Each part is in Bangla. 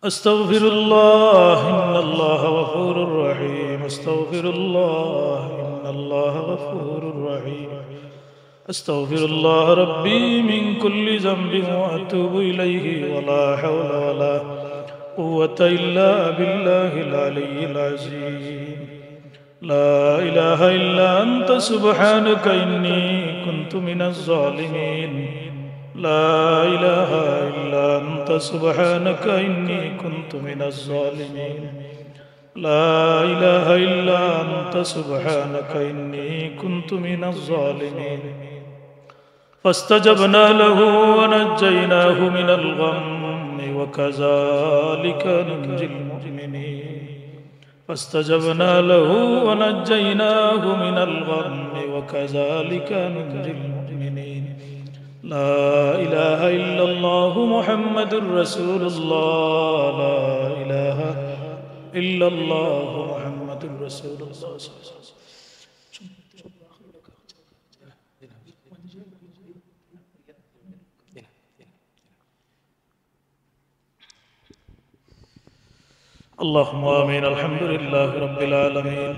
أستغفر الله إن الله غفور رحيم أستغفر الله إن الله غفور رحيم أستغفر الله ربي من كل ذنب وأتوب إليه ولا حول ولا قوة إلا بالله العلي العظيم لا إله إلا أنت سبحانك إني كنت من الظالمين لا إله إلا أنت سبحانك إني كنت من الظالمين لا إله إلا أنت سبحانك إني كنت من الظالمين فاستجبنا له ونجيناه من الغم وكذلك ننجي المؤمنين فاستجبنا له ونجيناه من الغم وكذلك ننجي المؤمنين لا إله إلا الله محمد رسول الله لا إله إلا الله محمد رسول الله اللهم آمين الحمد لله رب العالمين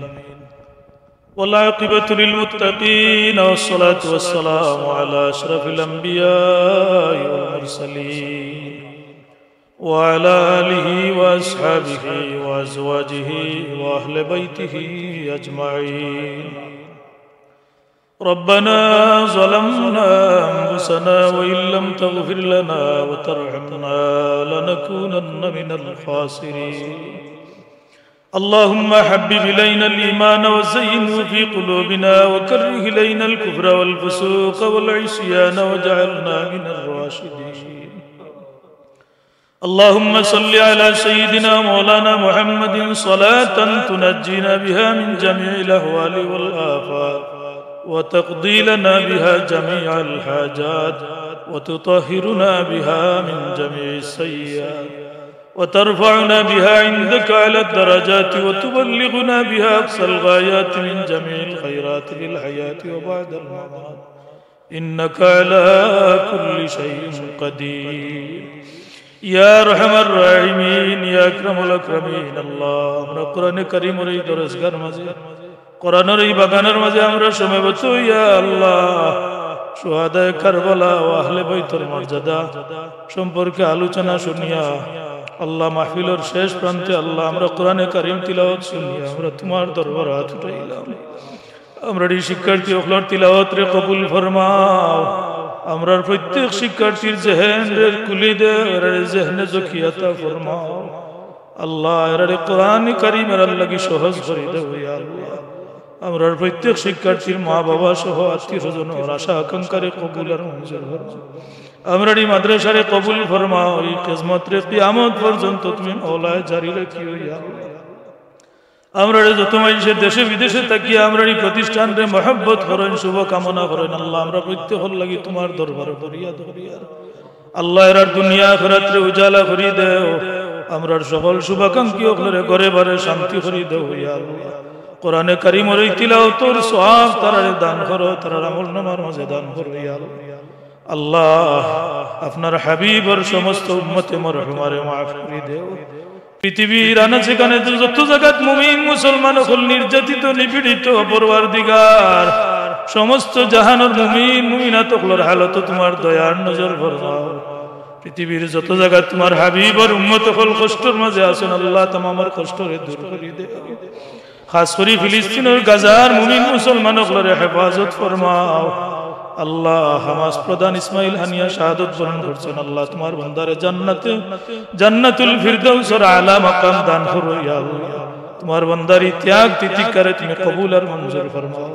والعاقبة للمتقين والصلاة والسلام على أشرف الأنبياء والمرسلين وعلى آله وأصحابه وأزواجه وأهل بيته أجمعين ربنا ظلمنا أنفسنا وإن لم تغفر لنا وترحمنا لنكونن من الخاسرين اللهم حبب إلينا الإيمان وزينه في قلوبنا وكره إلينا الكفر والفسوق والعصيان واجعلنا من الراشدين اللهم صل على سيدنا مولانا محمد صلاة تنجينا بها من جميع الأهوال والآفات وتقضي لنا بها جميع الحاجات وتطهرنا بها من جميع السيئات وترفعنا بها عندك على الدرجات وتبلغنا بها أقصى الغايات من جميع الخيرات للحياة وبعد الممات إنك على كل شيء قدير يا أرحم الراحمين يا أكرم الأكرمين الله আমরা কোরআনে কারীমের এই দরসগার মাঝে কোরআনের এই বাগানের মাঝে আমরা সমবেত ইয়া আল্লাহ শুহাদায়ে কারবালা ও আহলে বাইতের মর্যাদা সম্পর্কে আলোচনা শুনিয়া আল্লাহ মাহফিলের শেষ প্রান্তে আল্লাহ আমরা কোরআনে কারীম তিলাওয়াত শুনিয়া আমরা তোমার দরবারে হাত উঠাইলাম আমরা এই শিক্ষার্থী ওগুলোর তিলাওয়াত রে কবুল ফরমাও আমরার প্রত্যেক শিক্ষার্থীর জেহেন রে খুলে দে এর জেহনে জকিয়াতা ফরমাও আল্লাহ এর কোরআনে কারীমের লাগি সহজ করে দাও ইয়া আল্লাহ আমরার প্রত্যেক শিক্ষার্থীর মা বাবা সহ আত্মীয়স্বজন ও আশা আকাঙ্ক্ষারে কবুল আর মঞ্জুর ফরমাও আমরা এই মাদ্রাসারে কবুল ফরমাও এই কিয়ামত রে কিয়ামত পর্যন্ত তুমি মাওলায় জারি রাখিও ইয়া আল্লাহ আমরা যত মানুষের দেশে বিদেশে তাকিয়ে আমরা এই প্রতিষ্ঠান রে মহব্বত করেন শুভ কামনা করেন আল্লাহ আমরা প্রত্যেকের লাগি তোমার দরবারে ফরিয়াদ করি আল্লাহ এর দুনিয়া আখিরাত রে উজালা করে দাও আমরা সকল শুভাকাঙ্ক্ষী ওগুলোরে ঘরে ঘরে শান্তি করে দাও ইয়া আল্লাহ কোরআনে কারীমের এই তিলাওয়াতের সওয়াব তারারে দান করো তারার আমলনামার মাঝে দান করো ইয়া আল্লাহ আপনার হাবিবের সমস্ত উম্মতে মরহুমারে মাফ করে দাও পৃথিবীর আনাচে কানাচে যত জায়গাত মুমিন মুসলমান হল নির্যাতিত নিপীড়িত পরওয়ারদিগার সমস্ত জাহানের মুমিন মুমিনাত হলর হালত তোমার দয়ার নজর ফরমাও পৃথিবীর যত জায়গাত তোমার হাবিবের উম্মত হল কষ্টের মাঝে আছেন আল্লাহ তামামের কষ্টরে দূর করে দাও খাস করে ফিলিস্তিনের গাজার মুমিন মুসলমান হলর হেফাজত ফরমাও আল্লাহ হামাস প্রধান ইসমাইল হানিয়া শাহাদত বরণ করছেন আল্লাহ তোমার বান্দারে জান্নাতে জান্নাতুল ফিরদাউসের আলা মাকাম দান করো ইয়া আল্লাহ তোমার বান্দার ত্যাগ তিতিকারে তুমি কবুল আর মঞ্জুর ফরমাও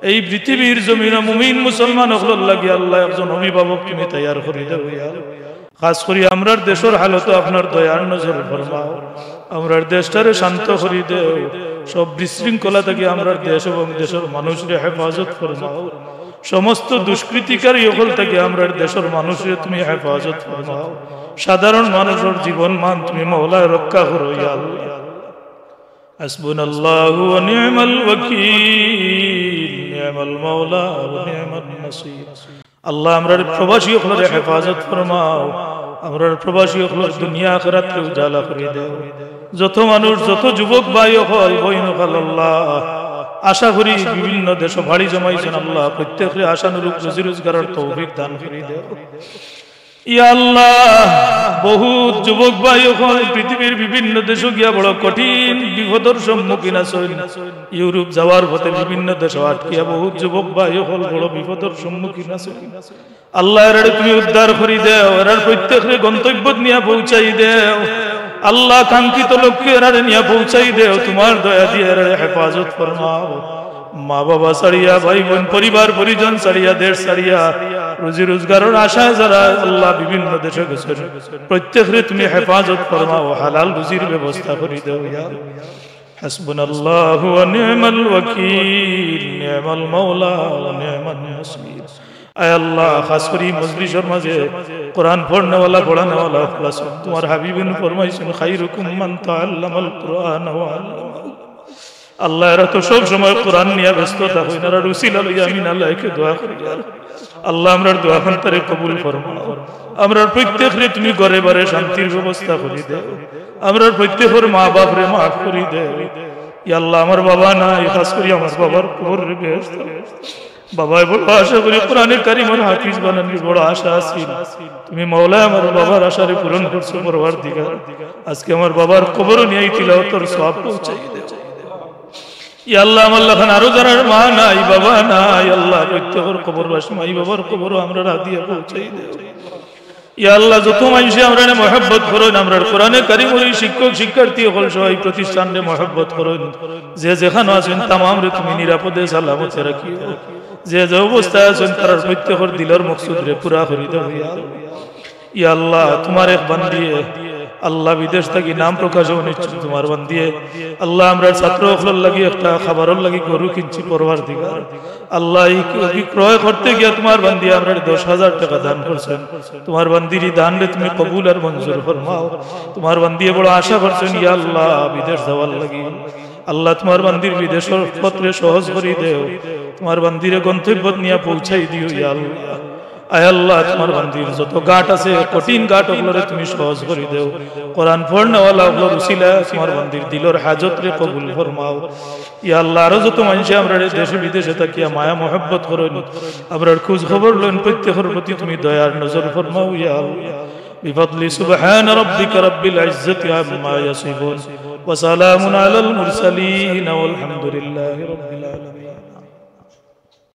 এই পৃথিবীর জমিনে মুমিন মুসলমান হল লাগি আল্লাহ একজন অভিভাবক তুমি তৈয়ার করে দাও ইয়া খাস করে আমরার দেশের হালত আপনার দয়ার নজর ফরমাও আমরার দেশটারে শান্ত করে দাও সব বিশৃঙ্খলা থেকে আমরার দেশ এবং দেশের মানুষের হেফাজত ফরমাও সমস্ত দুষ্কৃতিকারী ওগুল থেকে আমরা দেশের মানুষের তুমি হেফাজত ফরমাও সাধারণ মানুষের জীবন মান তুমি মাওলায় রক্ষা করো ইয়া আল্লাহ হাসবুনাল্লাহু ওয়া নি'মাল ওয়াকিল নি'মাল মাওলা ওয়া নি'মান নাসীর আল্লাহ আমরার প্রবাসী ওগুলোর হেফাজত ফরমাও আমরার প্রবাসী হল দুনিয়া আখিরাতকে উজালা করে দাও যত মানুষ যত যুবক ভাই হল বইন হল আল্লাহ আশা করি বিভিন্ন দেশ ভাড়ি জমাইছেন আল্লাহ প্রত্যেকের আশানুরূপ রুজি রোজগারের তৌফিক দান করে দাও ইয়া আল্লাহ বহুত যুবক ভাই এখন পৃথিবীর বিভিন্ন দেশে গিয়া বড় কঠিন বিপদের সম্মুখীন আছেন ইউরোপ যাওয়ার পথে বিভিন্ন দেশে আটকিয়া বহুত যুবক ভাই এখন বড় বিপদের সম্মুখীন আছেন আল্লাহ এর তুমি উদ্ধার করে দাও এর প্রত্যেকের গন্তব্য নিয়ে পৌঁছাই দাও আল্লাহ কাঙ্ক্ষিত লক্ষ্যে এর নিয়ে পৌঁছাই দাও তোমার দয়া দিয়ে এর হেফাজত ফরমাও মা বাবা ছাড়িয়া ভাই বোন পরিবার পরিজন ছাড়িয়া দেশ ছাড়িয়া রুজি রোজগারের আশায় যারা আল্লাহ বিভিন্ন দেশে গেছেন প্রত্যেকরে তুমি হেফাজত ফরমাও হালাল রুজির ব্যবস্থা করে দাও ইয়া হাসবুনাল্লাহু ওয়া নি'মাল ওয়াকিল নি'মাল মাওলা ওয়া নি'মান নাসির আয় আল্লাহ খাস করে মজলিসের মাঝে কোরআন পড়নে ওয়ালা পড়ানে ওয়ালা প্লাস তোমার হাবিবিন ফরমাইছেন খায়রুকুম মান তাআল্লামাল কুরআন ওয়া আল্লামাহু আল্লাহ এরা তো সব সময় কোরআন নিয়ে ব্যস্ত থাকে না রুসিলা লইয়া আমিন আল্লাহকে দোয়া করি আল্লাহ আমরার দোয়া খানতারে কবুল ফরমাও আমরার প্রত্যেকরে তুমি ঘরে বারে শান্তির ব্যবস্থা করে দাও আমরার প্রত্যেকের মা বাপরে মাফ করে দাও ইয়া আল্লাহ আমার বাবা নাই খাস করি আমার বাবার কবরে বেহেশত বাবাই বড় আশা করি কোরআনের কারিমের হাফিজ বানানোর বড় আশা আছিল তুমি মাওলা আমার বাবার আশারে পূরণ করছো পরওয়ারদিগার আজকে আমার বাবার কবর নিয়ে তিলাওয়াতের সওয়াব পৌঁছাই দাও ইয়া আল্লাহ আমার লাখান আরো যারা মা নাই বাবা নাই আল্লাহ প্রত্যেকের কবরবাসী মাই বাবার কবর আমরা রাদিয়া পৌঁছাই দাও ইয়া আল্লাহ যত মানুষ আমরা মহব্বত করেন আমরা কোরআনে কারিমের শিক্ষক শিক্ষার্থী হল সবাই প্রতিষ্ঠানে মহব্বত করেন যে যেখানে আছেন তামাম রে তুমি নিরাপদে সালামতে রাখিও যে যে অবস্থায় আছেন তার প্রত্যেকের দিলের মকসুদ রে পুরা করে দাও ইয়া আল্লাহ তোমার এক বান্দিয়ে আল্লাহ বিদেশ থেকে নাম প্রকাশ অনিচ্ছুক তোমার বান্দিয়ে আল্লাহ আমরা ছাত্র হল লাগি একটা খাবারের লাগি গরু কিনছি পরওয়ারদিগার আল্লাহ এই ক্রয় করতে গিয়ে তোমার বান্দি আমরা 10,000 টাকা দান করছেন তোমার বান্দির দান রে তুমি কবুল আর মঞ্জুর ফরমাও তোমার বান্দিয়ে বড় আশা করছেন ইয়া আল্লাহ বিদেশ যাওয়ার লাগি আল্লাহ তোমার বান্দির বিদেশের পত্রে সহজ করে দেও তোমার বান্দিরে গন্তব্য নিয়ে পৌঁছাই দিও ইয়া আল্লাহ আয় আল্লাহ তোমার বান্দির যত ঘাট আছে কঠিন ঘাট ওগুলোরে তুমি সহজ করে দেও কোরআন পড়নেওয়ালা ওগুলোর উসিলা তোমার বান্দির দিলের হাজত রে কবুল ফরমাও ইয়া আল্লাহ আরো যত মানুষ আমরা দেশে বিদেশে থাকিয়া মায়া মহব্বত করেন আমরা খোঁজ খবর লন প্রত্যেকের প্রতি তুমি দয়ার নজর ফরমাও ইয়া আল্লাহ বিফadli সুবহান রাব্বিকা রাব্বিল ইজ্জাতি আম্মা ইয়াসিফুন ওয়া সালামুন আলাল মুরসালিন ওয়াল হামদুলিল্লাহি রাব্বিল আলামিন